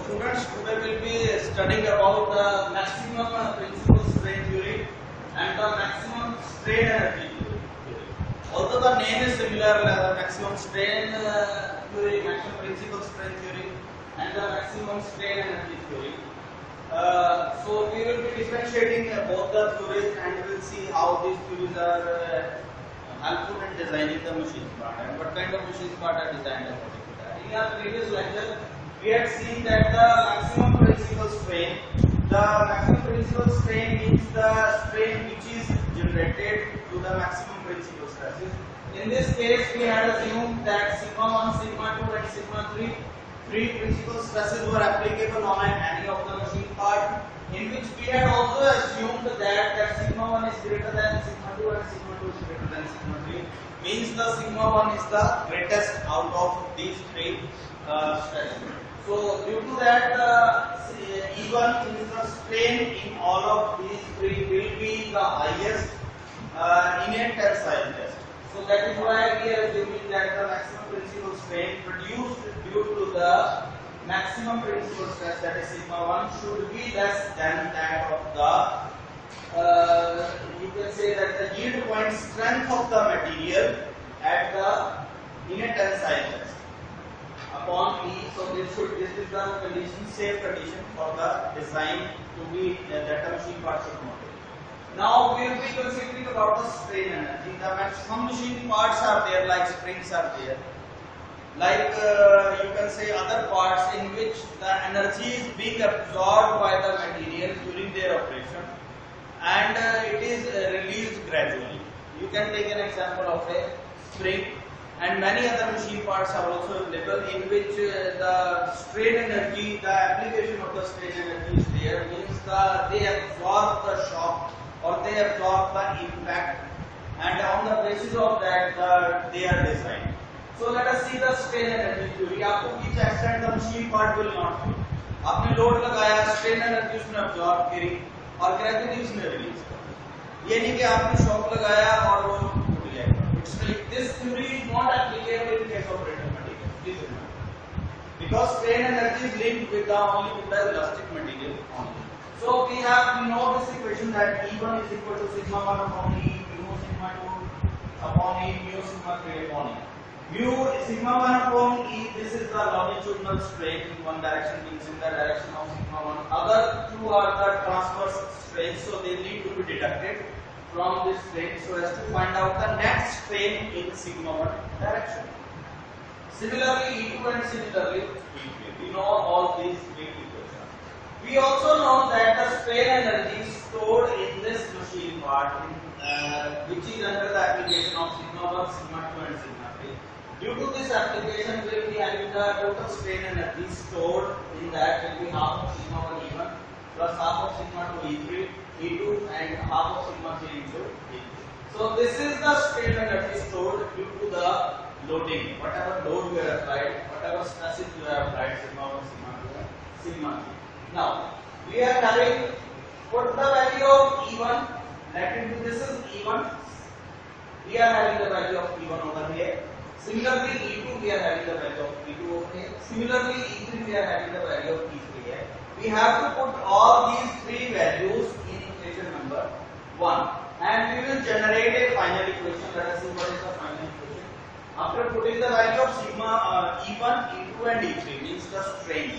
students, today will be studying about the maximum principal strain theory and the maximum strain energy theory. Although the name is similar, maximum strain theory, maximum principal strain theory, and the maximum strain energy theory. So we will be differentiating both the theories, and we will see how these theories are helpful in designing the machine part and what kind of machine part are designed according to that. In our previous lecture, we had seen that the maximum principal strain means the strain which is generated to the maximum principal stresses. In this case, we had assumed that sigma 1, sigma 2 and sigma 3 three principal stresses were applicable on any of the machine part, in which we had also assumed that sigma 1 is greater than sigma 2 and sigma 2 is greater than sigma 3, means the sigma 1 is the greatest out of these three stresses. So due to that, E1 is the strain in all of these three will be the highest in a tensile test. So that is why we are assuming that the maximum principal strain produced due to the maximum principal stress, that is sigma 1, should be less than that of the you can say that the yield point strength of the material at the in a tensile test upon E. So this is the condition, safe condition for the design to be that the machine part should not. Now we will be considering about the strain energy. Some machine parts are there, like springs are there, like you can say other parts in which the energy is being absorbed by the material during their operation, and it is released gradually. You can take an example of a spring, and many other machine parts are also available in which the strain energy, the application of the strain energy is there, means they absorb the shock or they absorb the impact, and on the basis of that they are designed. So let us see the strain energy theory. आपको which extent the machine part will not feel. आपने load लगाया, strain energy उसने absorb करी और gradually उसने release कर. ये नहीं कि आपने shock लगाया और वो टूट गया. It's like this theory is not applicable in case of brittle material. Please remember, because strain energy is linked with only with the elastic material only. So we know this equation that E1 is equal to sigma 1 upon E, mu sigma 2 upon E, mu sigma 3 upon E. Mu sigma 1 upon E, this is the longitudinal strain in one direction, means in the direction of sigma 1. Other two are the transverse strains, so they need to be deducted from this strain so as to find out the net strain in sigma 1 direction. Similarly, E2 and similarly E3. We know all these three equations. We also know that the strain energy stored in this machine part, which is under the application of sigma 1, sigma 2 and sigma 3. Due to this application, we will be having the total strain energy stored in that will be half of sigma 1 E1 plus half of sigma 2 E3, E2 and half of sigma 3 into E3. So this is the strain energy stored due to the loading, whatever load we have applied, whatever stresses we have applied, sigma 1, sigma 2 and sigma 3. Now we are having put the value of E1, let it be this is E1. We are having the value of E1 over here. Similarly, E2 we are having the value of E2 over here. Similarly, E3 we are having the value of E3 here. We have to put all these three values in equation number 1, and we will generate a final equation. Let us see what is the final equation. After putting the value of sigma E1, E2 and E3 means the strain.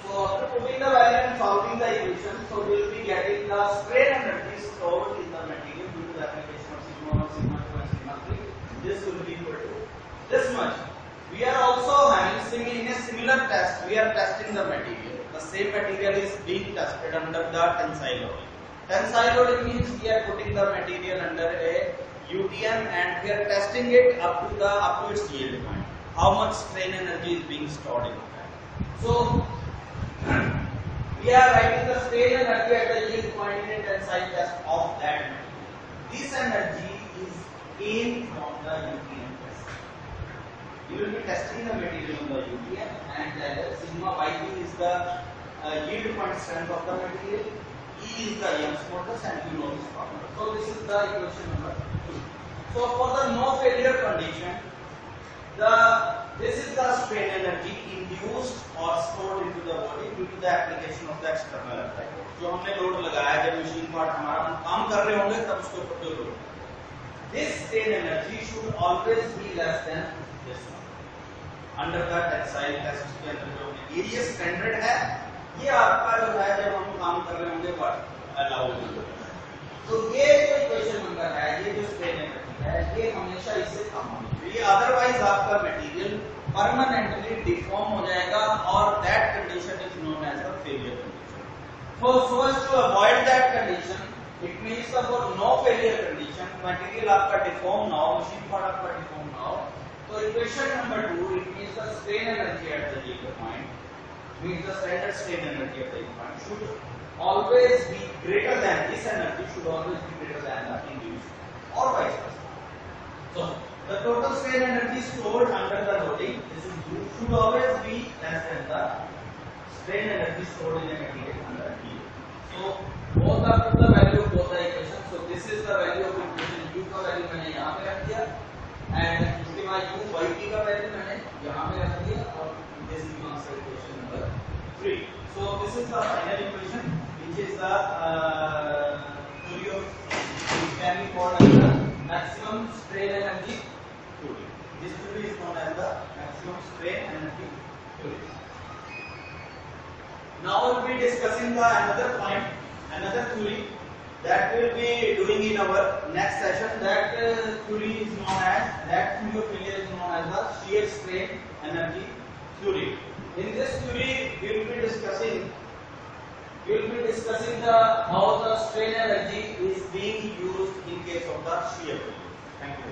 So after putting the value and solving the equation, so we will be getting the strain energy stored in the material due to the application of sigma 1, sigma 2 and sigma 3. This will be equal to this much. We are also having in a similar test, we are testing the material. The same material is being tested under the tensile loading. Tensile loading means we are putting the material under a UTM and we are testing it up to its yield point. How much strain energy is being stored in that. So we are writing the strain energy at the yield point in a tensile test of that material. This energy is gained from the UTM test. You will be testing the material on the UTM, and sigma YP is the yield point strength of the material. E is the Young's modulus, and you know this formula. So this is the equation number 2. So for the no failure condition, this is the strain energy induced or stored into to the body due to the application of the external effect. जो हमने load लगाया जब machine part हमारा काम कर रहे होंगे तब उसके ऊपर जो load, this strain energy should always be less than this one. Under the tensile test के अंदर जो हमने ये स्टैंडर्ड है, ये आपका जो है जब हम काम कर रहे होंगे बट अलाउड है। तो ये जो इक्वेशन नंबर है, ये जो स्ट्रेन एनर्जी है, ये हमेशा इससे कम होनी चाहिए, अदरवाइज आपका मटेरियल परमानेंटली डिफॉर्म हो जाएगा और that condition is known as the failure condition. So as to avoid that condition, it means that for no failure condition, material आपका deform now, machine part आपका deform now, so equation number 2, it means the strain energy at the equal point, means the standard strain energy at the equal point should always be greater than, this energy should always be greater than the induced or vice versa. So the total strain energy stored under the loading, this is should always be less than the strain energy stored in a material under heat. So both are the value of both the equations. So this is the value of equation u का value मैंने यहाँ पे रख दिया and उसके बाद u y t का value मैंने यहाँ पे रख दिया और this is answer equation number 3. So this is the final equation which is the theory of which can be called as the maximum strain energy theory. This theory is known as the maximum strain energy theory. Now we will be discussing the another point, another theory that we will be doing in our next session. That theory is known as, that theory of failure is known as the shear strain energy theory. In this theory, we will be discussing the how the strain energy is being used in case of the shear failure. Thank you.